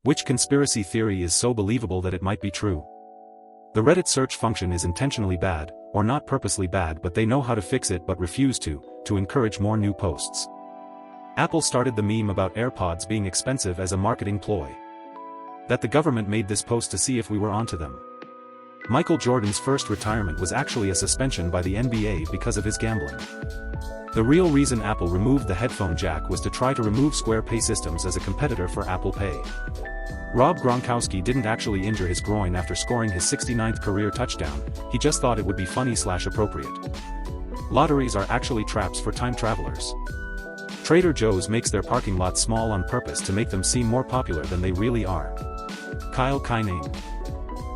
Which conspiracy theory is so believable that it might be true? The Reddit search function is intentionally bad, or not purposely bad, but they know how to fix it but refuse to encourage more new posts. Apple started the meme about AirPods being expensive as a marketing ploy. That the government made this post to see if we were onto them. Michael Jordan's first retirement was actually a suspension by the NBA because of his gambling. The real reason Apple removed the headphone jack was to try to remove Square Pay Systems as a competitor for Apple Pay. Rob Gronkowski didn't actually injure his groin after scoring his 69th career touchdown, he just thought it would be funny/appropriate. Lotteries are actually traps for time travelers. Trader Joe's makes their parking lots small on purpose to make them seem more popular than they really are. Kyle Kinane.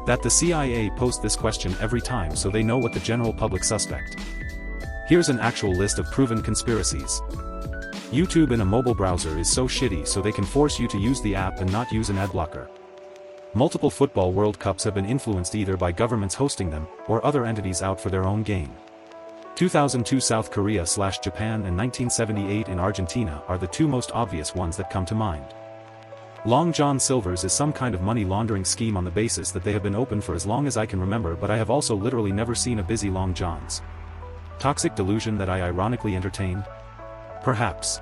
That the CIA post this question every time so they know what the general public suspect. Here's an actual list of proven conspiracies. YouTube in a mobile browser is so shitty so they can force you to use the app and not use an ad blocker. Multiple football World Cups have been influenced either by governments hosting them, or other entities out for their own gain. 2002 South Korea/Japan and 1978 in Argentina are the two most obvious ones that come to mind. Long John Silver's is some kind of money laundering scheme on the basis that they have been open for as long as I can remember, but I have also literally never seen a busy Long John's. Toxic delusion that I ironically entertained? Perhaps.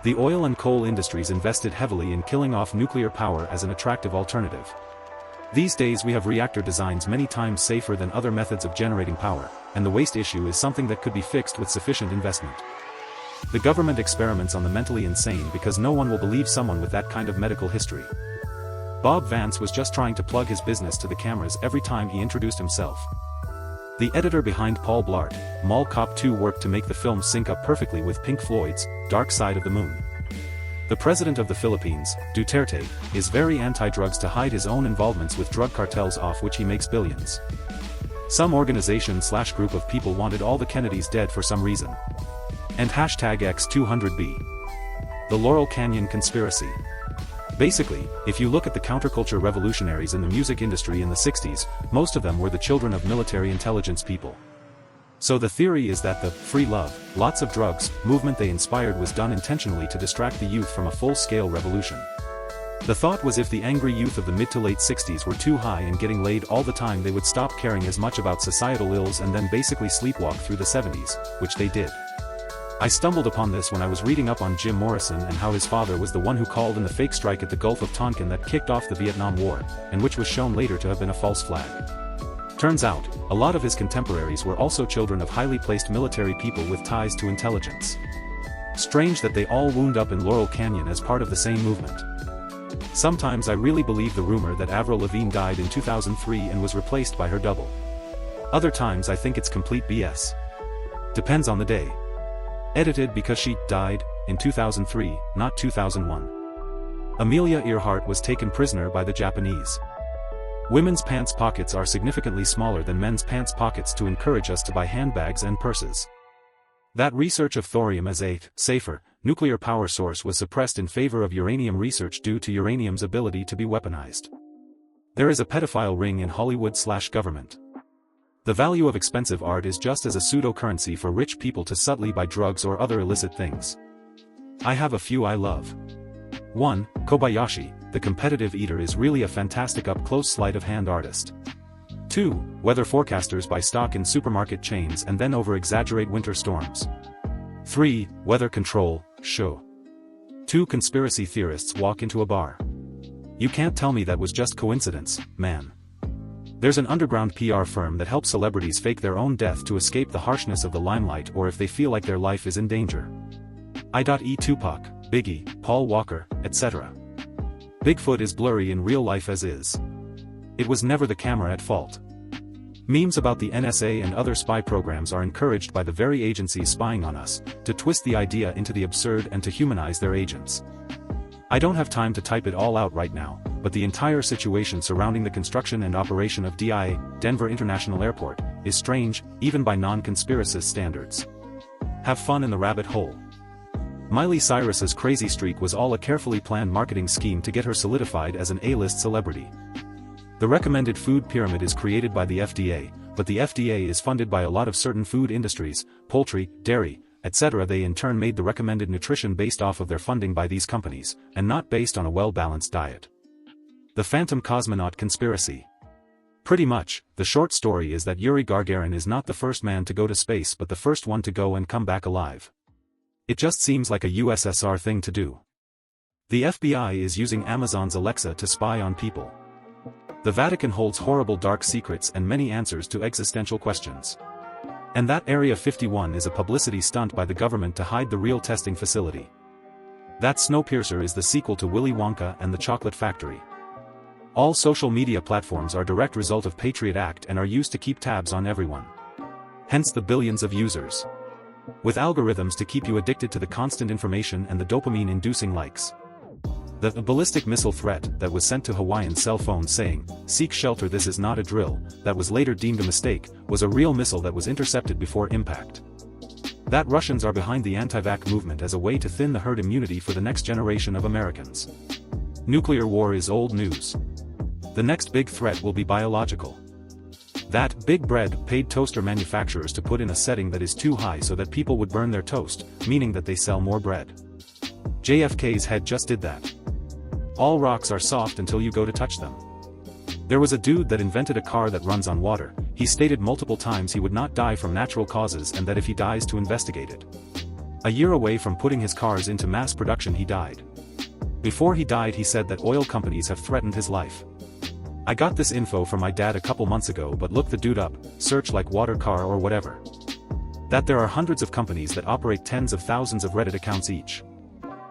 The oil and coal industries invested heavily in killing off nuclear power as an attractive alternative. These days we have reactor designs many times safer than other methods of generating power, and the waste issue is something that could be fixed with sufficient investment. The government experiments on the mentally insane because no one will believe someone with that kind of medical history. Bob Vance was just trying to plug his business to the cameras every time he introduced himself. The editor behind Paul Blart, Mall Cop 2 worked to make the film sync up perfectly with Pink Floyd's Dark Side of the Moon. The president of the Philippines, Duterte, is very anti-drugs to hide his own involvements with drug cartels off which he makes billions. Some organization/group of people wanted all the Kennedys dead for some reason. And #X200B. The Laurel Canyon Conspiracy. Basically, if you look at the counterculture revolutionaries in the music industry in the 60s, most of them were the children of military intelligence people. So the theory is that the free love, lots of drugs movement they inspired was done intentionally to distract the youth from a full-scale revolution. The thought was if the angry youth of the mid to late 60s were too high and getting laid all the time, they would stop caring as much about societal ills and then basically sleepwalk through the 70s, which they did. I stumbled upon this when I was reading up on Jim Morrison and how his father was the one who called in the fake strike at the Gulf of Tonkin that kicked off the Vietnam War, and which was shown later to have been a false flag. Turns out, a lot of his contemporaries were also children of highly placed military people with ties to intelligence. Strange that they all wound up in Laurel Canyon as part of the same movement. Sometimes I really believe the rumor that Avril Lavigne died in 2003 and was replaced by her double. Other times I think it's complete BS. Depends on the day. Edited because she died in 2003, not 2001. Amelia Earhart was taken prisoner by the Japanese. Women's pants pockets are significantly smaller than men's pants pockets to encourage us to buy handbags and purses. That research of thorium as a safer nuclear power source was suppressed in favor of uranium research due to uranium's ability to be weaponized. There is a pedophile ring in Hollywood/government. The value of expensive art is just as a pseudo-currency for rich people to subtly buy drugs or other illicit things. I have a few I love. 1. Kobayashi, the competitive eater, is really a fantastic up-close sleight-of-hand artist. 2. Weather forecasters buy stock in supermarket chains and then over-exaggerate winter storms. 3. Weather control, show. 2. Conspiracy theorists walk into a bar. You can't tell me that was just coincidence, man. There's an underground PR firm that helps celebrities fake their own death to escape the harshness of the limelight or if they feel like their life is in danger. I.E. Tupac, Biggie, Paul Walker, etc. Bigfoot is blurry in real life as is. It was never the camera at fault. Memes about the NSA and other spy programs are encouraged by the very agencies spying on us, to twist the idea into the absurd and to humanize their agents. I don't have time to type it all out right now, but the entire situation surrounding the construction and operation of DIA, Denver International Airport, is strange, even by non-conspiracist standards. Have fun in the rabbit hole. Miley Cyrus's crazy streak was all a carefully planned marketing scheme to get her solidified as an A-list celebrity. The recommended food pyramid is created by the FDA, but the FDA is funded by a lot of certain food industries, poultry, dairy, etc. They in turn made the recommended nutrition based off of their funding by these companies, and not based on a well-balanced diet. The Phantom Cosmonaut Conspiracy. Pretty much, the short story is that Yuri Gagarin is not the first man to go to space but the first one to go and come back alive. It just seems like a USSR thing to do. The FBI is using Amazon's Alexa to spy on people. The Vatican holds horrible dark secrets and many answers to existential questions. And that Area 51 is a publicity stunt by the government to hide the real testing facility. That Snowpiercer is the sequel to Willy Wonka and the Chocolate Factory. All social media platforms are a direct result of Patriot Act and are used to keep tabs on everyone. Hence the billions of users. With algorithms to keep you addicted to the constant information and the dopamine-inducing likes. The ballistic missile threat that was sent to Hawaiian cell phones saying, "Seek shelter, this is not a drill," that was later deemed a mistake, was a real missile that was intercepted before impact. That Russians are behind the anti-vax movement as a way to thin the herd immunity for the next generation of Americans. Nuclear war is old news. The next big threat will be biological. That Big Bread paid toaster manufacturers to put in a setting that is too high so that people would burn their toast, meaning that they sell more bread. JFK's head just did that. All rocks are soft until you go to touch them. There was a dude that invented a car that runs on water. He stated multiple times he would not die from natural causes and that if he dies to investigate it. A year away from putting his cars into mass production he died. Before he died he said that oil companies have threatened his life. I got this info from my dad a couple months ago, but look the dude up, search like water car or whatever. That there are hundreds of companies that operate tens of thousands of Reddit accounts each.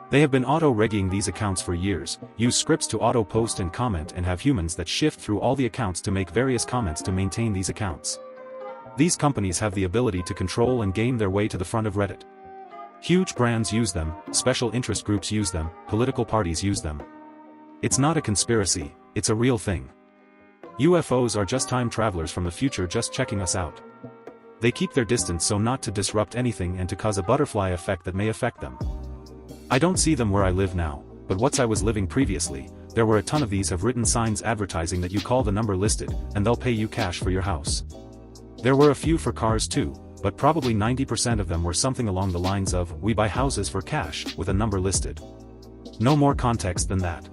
They have been auto-regging these accounts for years, use scripts to auto-post and comment and have humans that shift through all the accounts to make various comments to maintain these accounts. These companies have the ability to control and game their way to the front of Reddit. Huge brands use them, special interest groups use them, political parties use them. It's not a conspiracy, it's a real thing. UFOs are just time travelers from the future just checking us out. They keep their distance so not to disrupt anything and to cause a butterfly effect that may affect them. I don't see them where I live now, but once I was living previously, there were a ton of these have written signs advertising that you call the number listed, and they'll pay you cash for your house. There were a few for cars too, but probably 90% of them were something along the lines of, "We buy houses for cash," with a number listed. No more context than that.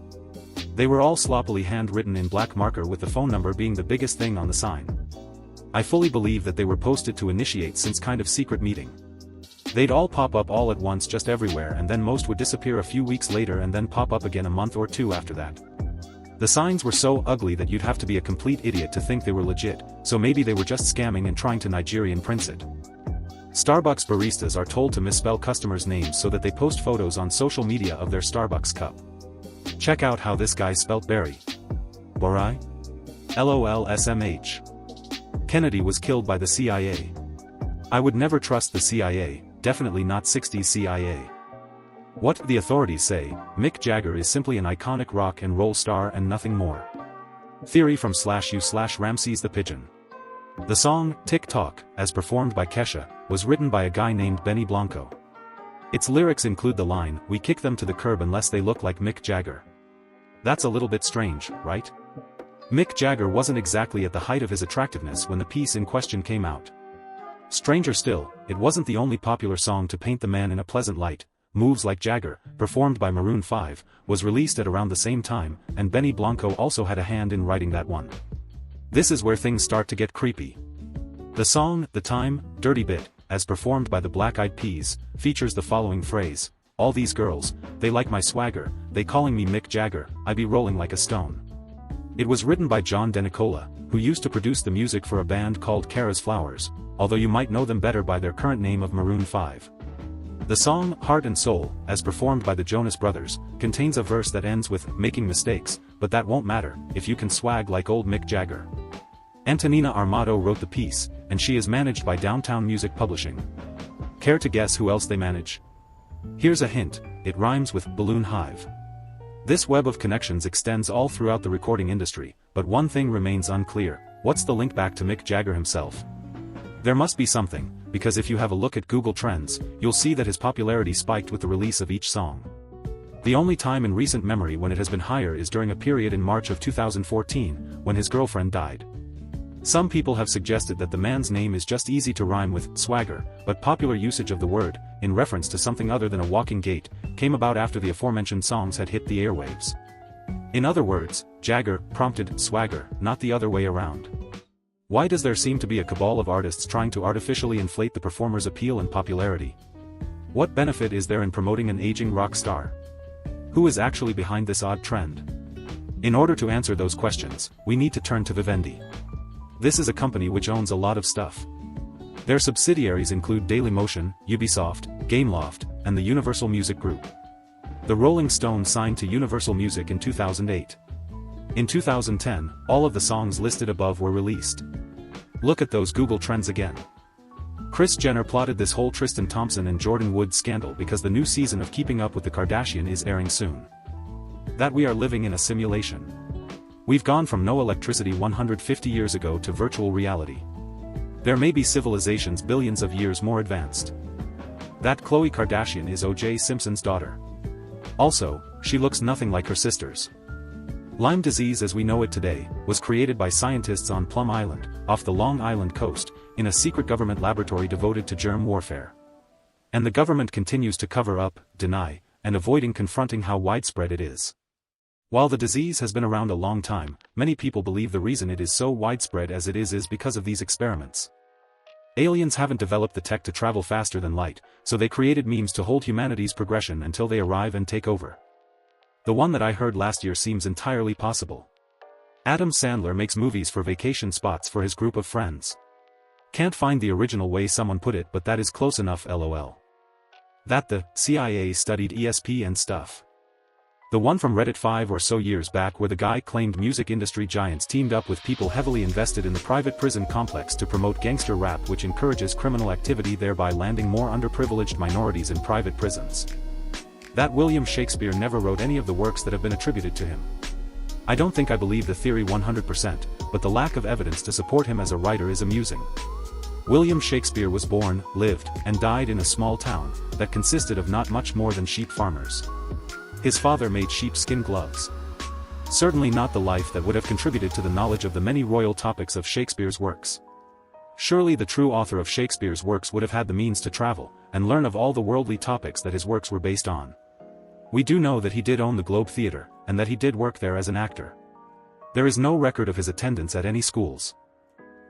They were all sloppily handwritten in black marker with the phone number being the biggest thing on the sign. I fully believe that they were posted to initiate some kind of secret meeting. They'd all pop up all at once just everywhere and then most would disappear a few weeks later and then pop up again a month or two after that. The signs were so ugly that you'd have to be a complete idiot to think they were legit, so maybe they were just scamming and trying to Nigerian prince it. Starbucks baristas are told to misspell customers' names so that they post photos on social media of their Starbucks cup. Check out how this guy spelt berry. Borai? LOLSMH. Kennedy was killed by the CIA. I would never trust the CIA, definitely not 60s CIA. What the authorities say, Mick Jagger is simply an iconic rock and roll star and nothing more. Theory from /u/Ramses the Pigeon. The song, Tick Tock, as performed by Kesha, was written by a guy named Benny Blanco. Its lyrics include the line, "We kick them to the curb unless they look like Mick Jagger." That's a little bit strange, right? Mick Jagger wasn't exactly at the height of his attractiveness when the piece in question came out. Stranger still, it wasn't the only popular song to paint the man in a pleasant light. Moves Like Jagger, performed by Maroon 5, was released at around the same time, and Benny Blanco also had a hand in writing that one. This is where things start to get creepy. The song, The Time, Dirty Bit, as performed by the Black Eyed Peas, features the following phrase, "All these girls, they like my swagger, they calling me Mick Jagger, I be rolling like a stone." It was written by John DeNicola, who used to produce the music for a band called Kara's Flowers, although you might know them better by their current name of Maroon 5. The song, Heart and Soul, as performed by the Jonas Brothers, contains a verse that ends with, "Making mistakes, but that won't matter, if you can swag like old Mick Jagger." Antonina Armato wrote the piece, and she is managed by Downtown Music Publishing. Care to guess who else they manage? Here's a hint, it rhymes with Balloon Hive. This web of connections extends all throughout the recording industry, but one thing remains unclear, what's the link back to Mick Jagger himself? There must be something, because if you have a look at Google Trends, you'll see that his popularity spiked with the release of each song. The only time in recent memory when it has been higher is during a period in March of 2014, when his girlfriend died. Some people have suggested that the man's name is just easy to rhyme with swagger, but popular usage of the word, in reference to something other than a walking gait, came about after the aforementioned songs had hit the airwaves. In other words, Jagger prompted swagger, not the other way around. Why does there seem to be a cabal of artists trying to artificially inflate the performer's appeal and popularity? What benefit is there in promoting an aging rock star? Who is actually behind this odd trend? In order to answer those questions, we need to turn to Vivendi. This is a company which owns a lot of stuff. Their subsidiaries include Dailymotion, Ubisoft, Gameloft, and the Universal Music Group. The Rolling Stones signed to Universal Music in 2008. In 2010, all of the songs listed above were released. Look at those Google Trends again. Kris Jenner plotted this whole Tristan Thompson and Jordan Woods scandal because the new season of Keeping Up with the Kardashians is airing soon. That we are living in a simulation. We've gone from no electricity 150 years ago to virtual reality. There may be civilizations billions of years more advanced. That Khloe Kardashian is O.J. Simpson's daughter. Also, she looks nothing like her sisters. Lyme disease as we know it today, was created by scientists on Plum Island, off the Long Island coast, in a secret government laboratory devoted to germ warfare. And the government continues to cover up, deny, and avoiding confronting how widespread it is. While the disease has been around a long time, many people believe the reason it is so widespread as it is because of these experiments. Aliens haven't developed the tech to travel faster than light, so they created memes to hold humanity's progression until they arrive and take over. The one that I heard last year seems entirely possible. Adam Sandler makes movies for vacation spots for his group of friends. Can't find the original way someone put it, but that is close enough, lol. That the CIA studied ESP and stuff. The one from Reddit 5 or so years back where the guy claimed music industry giants teamed up with people heavily invested in the private prison complex to promote gangster rap, which encourages criminal activity, thereby landing more underprivileged minorities in private prisons. That William Shakespeare never wrote any of the works that have been attributed to him. I don't think I believe the theory 100%, but the lack of evidence to support him as a writer is amusing. William Shakespeare was born, lived, and died in a small town that consisted of not much more than sheep farmers. His father made sheepskin gloves. Certainly not the life that would have contributed to the knowledge of the many royal topics of Shakespeare's works. Surely the true author of Shakespeare's works would have had the means to travel, and learn of all the worldly topics that his works were based on. We do know that he did own the Globe Theatre, and that he did work there as an actor. There is no record of his attendance at any schools.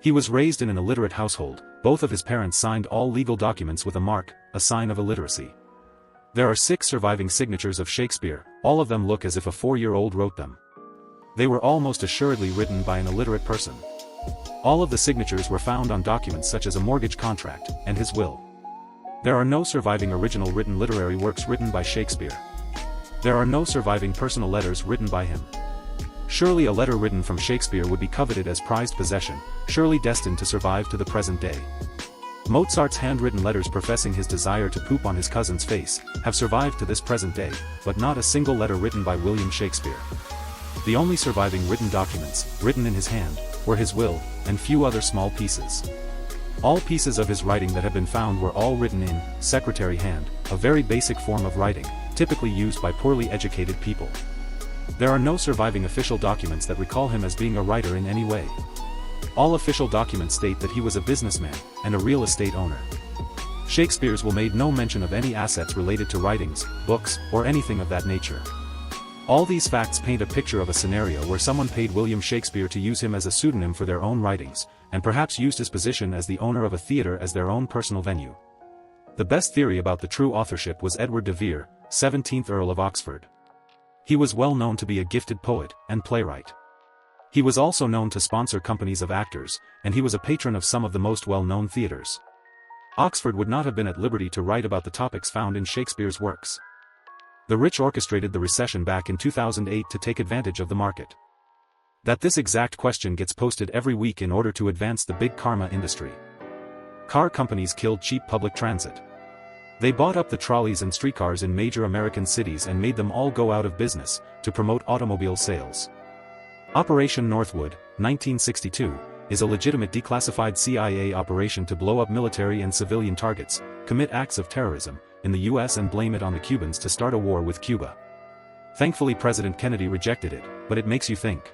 He was raised in an illiterate household, both of his parents signed all legal documents with a mark, a sign of illiteracy. There are 6 surviving signatures of Shakespeare, all of them look as if a 4-year-old wrote them. They were almost assuredly written by an illiterate person. All of the signatures were found on documents such as a mortgage contract, and his will. There are no surviving original written literary works written by Shakespeare. There are no surviving personal letters written by him. Surely a letter written from Shakespeare would be coveted as prized possession, surely destined to survive to the present day. Mozart's handwritten letters professing his desire to poop on his cousin's face, have survived to this present day, but not a single letter written by William Shakespeare. The only surviving written documents, written in his hand, were his will, and few other small pieces. All pieces of his writing that have been found were all written in secretary hand, a very basic form of writing, typically used by poorly educated people. There are no surviving official documents that recall him as being a writer in any way. All official documents state that he was a businessman, and a real estate owner. Shakespeare's will made no mention of any assets related to writings, books, or anything of that nature. All these facts paint a picture of a scenario where someone paid William Shakespeare to use him as a pseudonym for their own writings, and perhaps used his position as the owner of a theatre as their own personal venue. The best theory about the true authorship was Edward de Vere, 17th Earl of Oxford. He was well known to be a gifted poet and playwright. He was also known to sponsor companies of actors, and he was a patron of some of the most well-known theatres. Oxford would not have been at liberty to write about the topics found in Shakespeare's works. The rich orchestrated the recession back in 2008 to take advantage of the market. That this exact question gets posted every week in order to advance the big karma industry. Car companies killed cheap public transit. They bought up the trolleys and streetcars in major American cities and made them all go out of business, to promote automobile sales. Operation Northwood, 1962, is a legitimate declassified CIA operation to blow up military and civilian targets, commit acts of terrorism, in the US and blame it on the Cubans to start a war with Cuba. Thankfully President Kennedy rejected it, but it makes you think.